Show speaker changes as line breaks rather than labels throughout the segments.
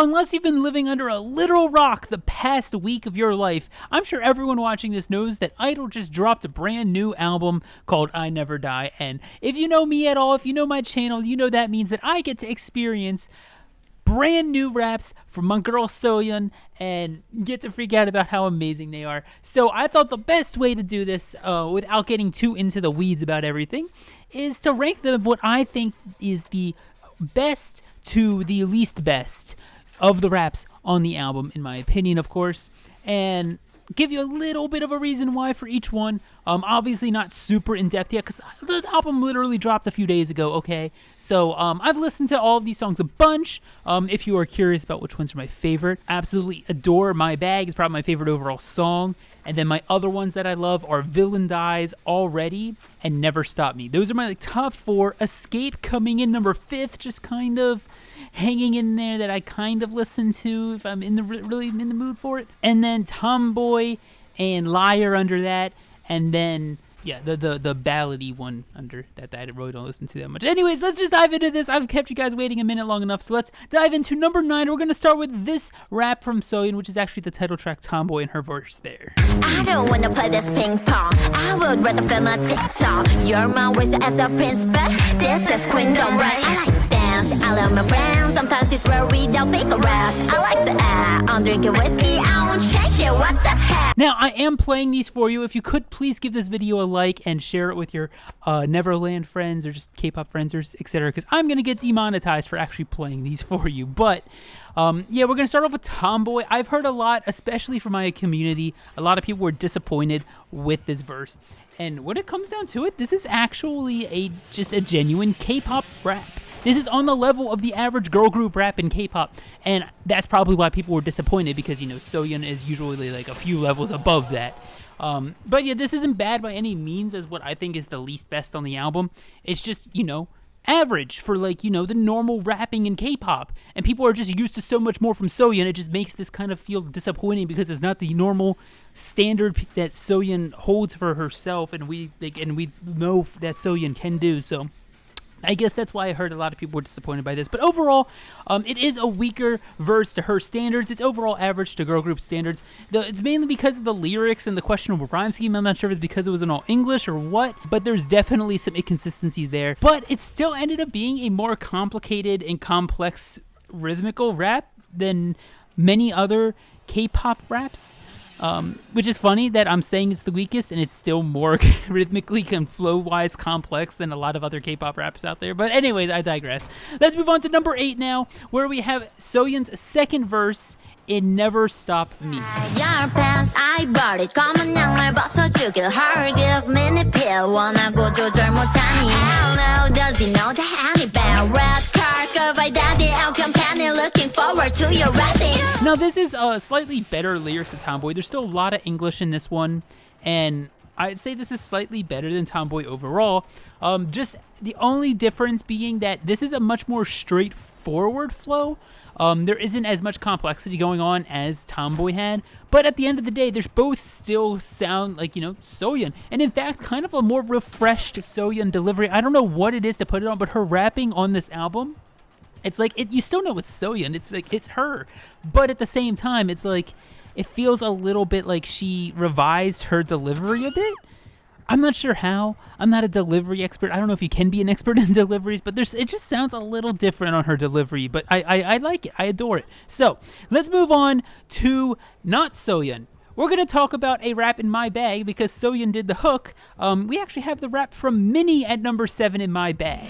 Unless you've been living under a literal rock the past week of your life, I'm sure everyone watching this knows that I-DLE just dropped a brand new album called I Never Die. And if you know me at all, if you know my channel, you know that means that I get to experience brand new raps from my girl Soyeon and get to freak out about how amazing they are. So I thought the best way to do this, without getting too into the weeds about everything, is to rank them what I think is the best to the least best of the raps on the album, in my opinion, of course, and give you a little bit of a reason why for each one. Obviously not super in-depth yet, because the album literally dropped a few days ago, okay? So I've listened to all of these songs a bunch. If you are curious about which ones are my favorite, absolutely adore My Bag. It's probably my favorite overall song. And then my other ones that I love are Villain Dies, Already, and Never Stop Me. Those are my top 4. Escape coming in number 5th, just kind of hanging in there, that I kind of listen to if I'm really in the mood for it. And then Tomboy and Liar under that. And then, yeah, the ballady one under that I really don't listen to that much. Anyways, let's just dive into this. I've kept you guys waiting a minute long enough, so let's dive into number 9. We're going to start with this rap from Soyeon, which is actually the title track, Tomboy, and her verse there.
I don't want to play this ping pong. I would rather film a TikTok. You're my waist as a prince, but this is queendom, right? I like to dance, I love my friends. Sometimes it's where we don't take a rest. I like to act, I'm drinking whiskey, I won't change it, what the heck?
Now, I am playing these for you. If you could, please give this video a like and share it with your Neverland friends or just K-pop friends or etc. because I'm going to get demonetized for actually playing these for you. But, yeah, we're going to start off with Tomboy. I've heard a lot, especially from my community. A lot of people were disappointed with this verse. And when it comes down to it, this is actually just a genuine K-pop rap. This is on the level of the average girl group rap in K-pop, and that's probably why people were disappointed, because, you know, Soyeon is usually like a few levels above that. But yeah, this isn't bad by any means as what I think is the least best on the album. It's just, you know, average for, like, you know, the normal rapping in K-pop, and people are just used to so much more from Soyeon. It just makes this kind of feel disappointing because it's not the normal standard that Soyeon holds for herself, and we know that Soyeon can do. So I guess that's why I heard a lot of people were disappointed by this. But overall, it is a weaker verse to her standards. It's overall average to girl group standards. It's mainly because of the lyrics and the questionable rhyme scheme. I'm not sure if it's because it was in all English or what, but there's definitely some inconsistencies there. But it still ended up being a more complicated and complex rhythmical rap than many other K-pop raps. Which is funny that I'm saying it's the weakest and it's still more rhythmically and flow-wise complex than a lot of other K-pop raps out there. But anyways, I digress. Let's move on to number 8 now, where we have Soyeon's second verse in Never Stop Me.
Your pants, I bought it. 검은 양말 벗어주길 hard give minute pill 원하고 조절 못하니 Hell no, does he know that any bad red CarKpop by daddy out company looking forward to your wedding.
Now this is slightly better lyrics to Tomboy. There's still a lot of English in this one, and I'd say this is slightly better than Tomboy overall. Just the only difference being that this is a much more straightforward flow. There isn't as much complexity going on as Tomboy had, but at the end of the day, there's both still sound like, you know, Soyeon, and in fact, kind of a more refreshed Soyeon delivery. I don't know what it is to put it on, but her rapping on this album, it's like, you still know it's Soyeon. It's like, it's her, but at the same time, it's like, it feels a little bit like she revised her delivery a bit. I'm not sure how. I'm not a delivery expert. I don't know if you can be an expert in deliveries, but it just sounds a little different on her delivery, but I like it. I adore it. So let's move on to not Soyeon. We're going to talk about a rap in My Bag because Soyeon did the hook. We actually have the rap from Minnie at number 7 in My Bag.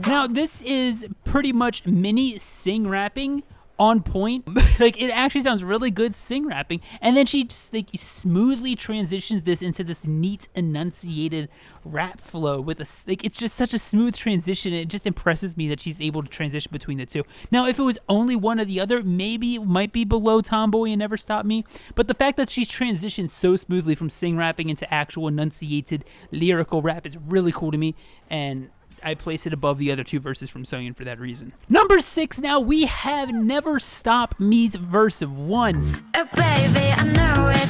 Now this is pretty much Minnie sing rapping on point. Like, it actually sounds really good sing rapping, and then she just like smoothly transitions this into this neat enunciated rap flow with it's just such a smooth transition. It just impresses me that she's able to transition between the two. Now if it was only one or the other, maybe it might be below Tomboy and Never Stop Me, but the fact that she's transitioned so smoothly from sing rapping into actual enunciated lyrical rap is really cool to me, and I place it above the other two verses from Soyeon for that reason. Number 6 now, we have Never Stop Me's verse 1.
Baby, I know it,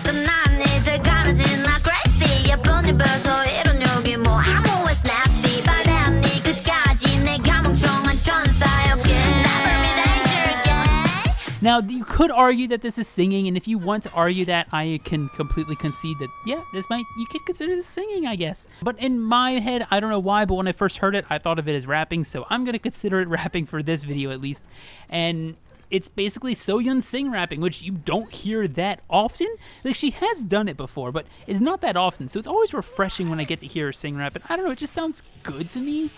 Now, you could argue that this is singing, and if you want to argue that, I can completely concede that, yeah, you could consider this singing, I guess. But in my head, I don't know why, but when I first heard it, I thought of it as rapping, so I'm going to consider it rapping for this video at least. And it's basically Soyeon sing rapping, which you don't hear that often. Like, she has done it before, but it's not that often, so it's always refreshing when I get to hear her sing rap. And I don't know, it just sounds good to me.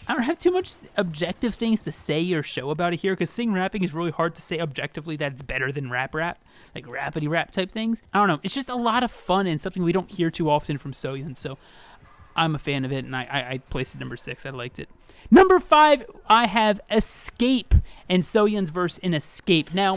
I don't have too much objective things to say or show about it here, because sing rapping is really hard to say objectively that it's better than rap, like rappity rap type things. I don't know, it's just a lot of fun and something we don't hear too often from Soyeon, so I'm a fan of it, and I placed it number 6. I liked it. Number 5, I have Escape, and Soyeon's verse in Escape. Now,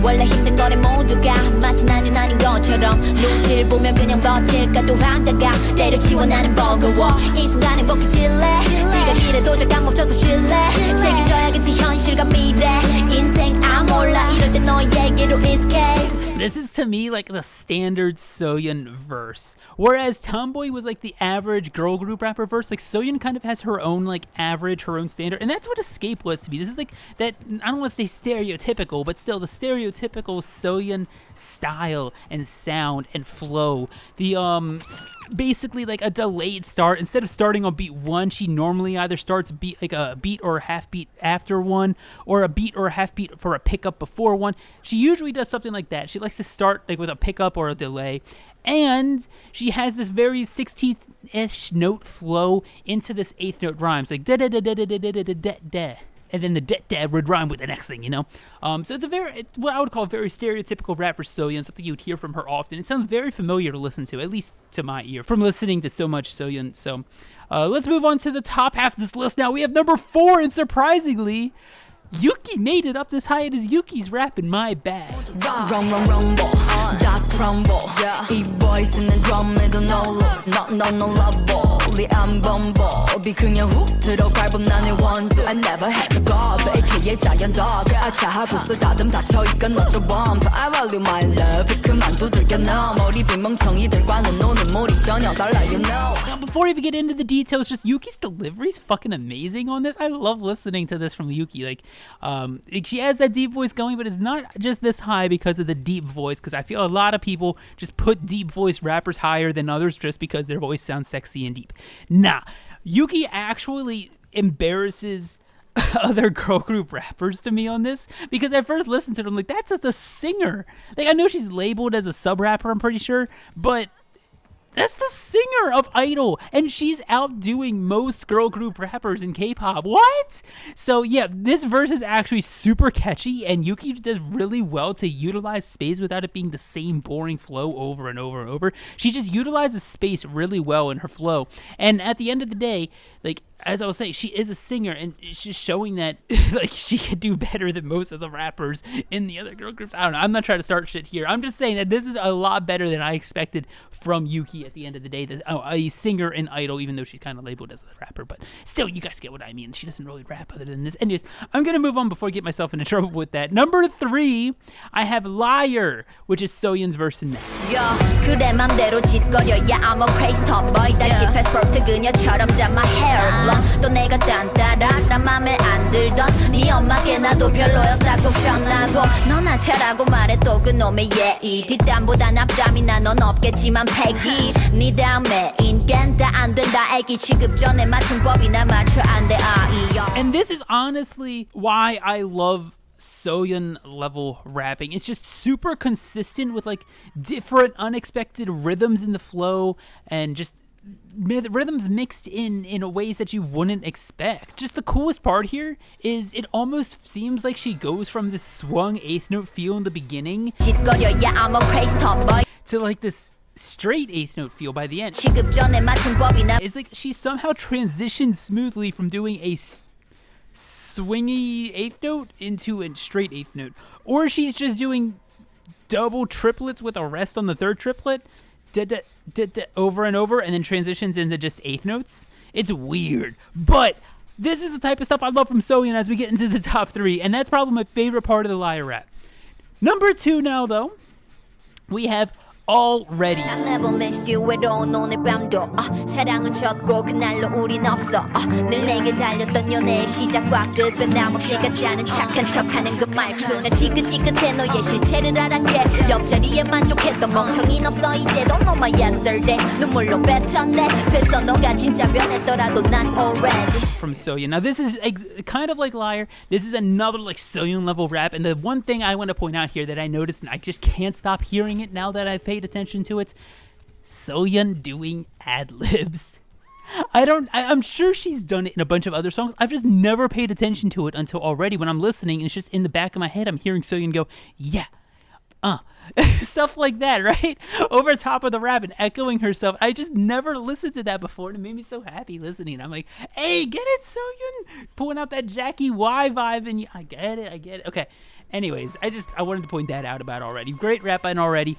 원래 힘든 거래 모두가 마치 나는 아닌 것처럼 눈치를 보며 그냥 버틸까도 하다가 때려치워 나는 버거워 이 순간 행복해질래 지각이래 도저감 멈춰서 쉴래 책임져야겠지 현실과 미래 인생 아 몰라 이럴 때 너에게로 escape.
this is to me like the standard Soyeon verse, whereas Tomboy was like the average girl group rapper verse. Like, Soyeon kind of has her own like average, her own standard, and that's what Escape was to me. This is like that, I don't want to say stereotypical, but still the stereotypical Soyeon style and sound and flow. The basically like a delayed start. Instead of starting on beat 1, she normally either starts beat like a beat or a half beat after 1, or a beat or a half beat for a pickup before 1. She usually does something like that. She likes to start like with a pickup or a delay. And she has this very 16th-ish note flow into this 8th note rhymes, like da da da da da da da da da da. And then the da would rhyme with the next thing, you know? So it's what I would call a very stereotypical rap for Soyeon, something you would hear from her often. It sounds very familiar to listen to, at least to my ear, from listening to so much Soyeon. So let's move on to the top half of this list now. We have number 4, and surprisingly, Yuki made it up this high. It is Yuki's rapping My Bad.
다 crumble 이 voice는 drum에도 no loss no love 안 범벅이 그냥 훅 들어갈 법 나는 원수 I never had to go AKA giant dog 아차하고서 다듬 닫혀있건 너저 bump I value my love 그만 두들겨 너 머리 빈 멍청이들과는 노는 물이 전혀 달라 you know.
Now, before we even get into the details, just Yuki's delivery is fucking amazing on this. I love listening to this from Yuki. Like she has that deep voice going, but it's not just this high because of the deep voice, because I feel a lot of people just put deep voice rappers higher than others just because their voice sounds sexy and deep. Nah, Yuki actually embarrasses other girl group rappers to me on this, because I first listened to it, I'm like, that's the singer. Like, I know she's labeled as a sub rapper, I'm pretty sure, but that's the singer of I-DLE, and she's outdoing most girl group rappers in K-pop. What? So yeah, this verse is actually super catchy, and Yuki does really well to utilize space without it being the same boring flow over and over and over. She just utilizes space really well in her flow, and at the end of the day, like, as I was saying, she is a singer, and it's just showing that like she could do better than most of the rappers in the other girl groups. I don't know. I'm not trying to start shit here. I'm just saying that this is a lot better than I expected from Yuki at the end of the day. A singer in I-DLE, even though she's kind of labeled as a rapper, but still, you guys get what I mean. She doesn't really rap other than this. Anyways, I'm gonna move on before I get myself into trouble with that. Number 3, I have Liar, which is Soyeon's verse in that.
Yeah, 그래 맘대로 짓거려 Yeah, I'm a crazy tomboy 다시 패스포트 그녀처럼 잡 my hair blonde 또 내가 딴따라란 맘에 안 들던 네 엄마께 나도 별로였다고 편하고 넌 안 차라고 말해 또 그놈의 예의 뒷담보다 앞담이나 넌 없겠지만 패기 네 다음에 인간 다 안 된다 애기 취급 전에 맞춤법이나 맞춰 안 돼 아이.
And this is honestly why I love Soyeon level rapping. It's just super consistent with like different unexpected rhythms in the flow, and just rhythms mixed in ways that you wouldn't expect. Just the coolest part here is it almost seems like she goes from this swung 8th note feel in the beginning to like this straight 8th note feel by the end. It's like she somehow transitions smoothly from doing a swingy 8th note into a straight 8th note, or she's just doing double triplets with a rest on the 3rd triplet, over and over, and then transitions into just 8th notes. It's weird, but this is the type of stuff I love from Soyeon as we get into the top 3, and that's probably my favorite part of the Liar rap. Number 2 now, though, we have already.
I never missed you 외로운 오늘 밤도 사랑은 졌고 그날로 우린 없어 늘 내게 달렸던 연애의 시작과 끝 변함없이 같지 않은 착한 척하는 그 말투 나 지긋지긋해 너의 실체를 알았게 옆자리에 만족했던 멍청이는 없어 이제도 No my yesterday 눈물로 뱉었네 됐어 너가 진짜 변했더라도 난 already
From Soyeon. Now this is kind of like Liar. This is another like Soyeon level rap, and the one thing I want to point out here that I noticed and I just can't stop hearing it now that I've paid attention to it, Soyeon doing ad-libs. I'm sure she's done it in a bunch of other songs. I've just never paid attention to it until already when I'm listening. It's just in the back of my head. I'm hearing Soyeon go, yeah, stuff like that, right? Over top of the rap and echoing herself. I just never listened to that before, and it made me so happy listening. I'm like, hey, get it, Soyeon? Pulling out that Jackie Y vibe, and I get it. Okay. Anyways, I wanted to point that out about already. Great rap and already.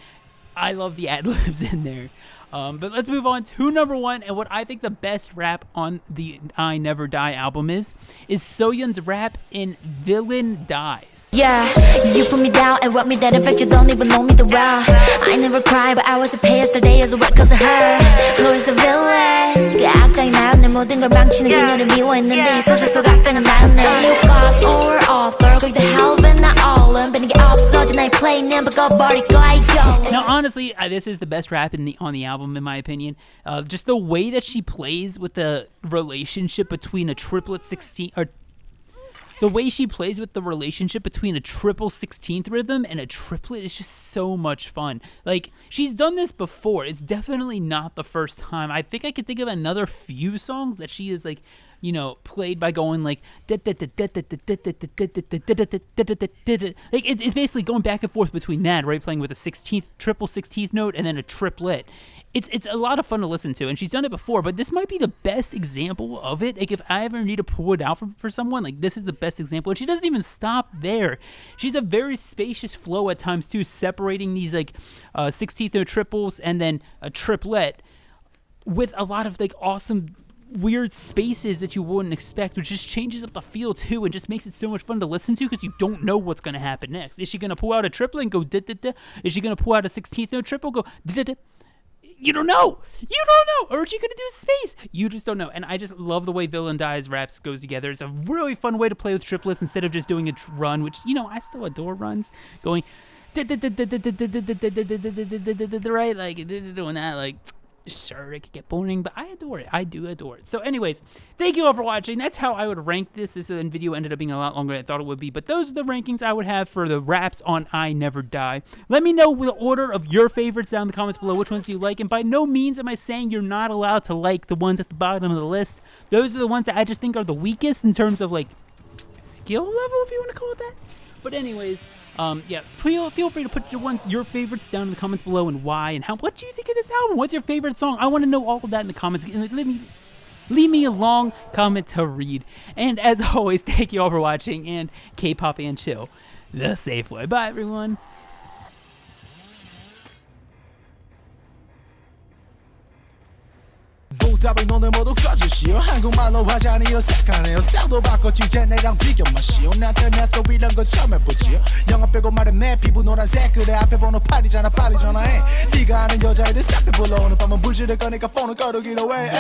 I love the ad-libs in there. But let's move on to number one, and what I think the best rap on the I Never Die album is Soyeon's rap in Villain Dies.
Yeah, you put me down and rub me down. In fact, you don't even know me that well. I never cried, but I was the yesterday as well cause of her. Who is the villain? 그 악당이 나였네. 내 모든 걸 망치는 그녀를 미워했는데 이 소설 속 악당은 나였네. You got or author, 거기다 helping not all. 변한 게 없어진 나의 play는 바꿔버릴 거야.
Now, honestly, this is the best rap on the album, in my opinion. Just the way that she plays with the relationship between a triplet 16, or the way she plays with the relationship between a triple 16th rhythm and a triplet is just so much fun. Like, she's done this before. It's definitely not the first time. I think I could think of another few songs that she is like, you know, played by going like it's basically going back and forth between that, right? Playing with a 16th, triple 16th note and then a triplet. It's a lot of fun to listen to, and she's done it before, but this might be the best example of it. Like, if I ever need to pull it out for someone, like, this is the best example. And she doesn't even stop there. She's a very spacious flow at times too, separating these like 16th note triples and then a triplet with a lot of like awesome weird spaces that you wouldn't expect, which just changes up the feel too and just makes it so much fun to listen to because you don't know what's going to happen next. Is she going to pull out a triplet and go da-da-da? Is she going to pull out a 16th note triple, go da-da-da? You don't know. Or is she going to do space? You just don't know. And I just love the way Villain Dies raps goes together. It's a really fun way to play with triplets instead of just doing a run, which, you know, I still adore runs. Going right, like just doing that, like, sure, it could get boring, but I adore it. I do adore it. So anyways, thank you all for watching. That's how I would rank this. This video ended up being a lot longer than I thought it would be, but those are the rankings I would have for the raps on I Never Die. Let me know the order of your favorites down in the comments below. Which ones do you like? And by no means am I saying you're not allowed to like the ones at the bottom of the list. Those are the ones that I just think are the weakest in terms of like skill level, if you want to call it that. But anyways, yeah, feel free to put your favorites down in the comments below and why and how. What do you think of this album? What's your favorite song? I want to know all of that in the comments. Leave me a long comment to read. And as always, thank you all for watching, and K-pop and chill the safe way. Bye, everyone.
답이 너네 모두 꺼주시오 한국말로 하자니 어색하네요 스타일도 바꿨지 이제 내랑 비교 마시오 나한테 내 소리 이런 거 처음 해보지요 영어 빼고 말해 내 피부 노란색 그래 앞에 번호 8이잖아 빨리 전화해 네가 아는 여자애들 싹 다 불러 오늘 밤은 불지를 거니까 폰을 꺼두기로 해.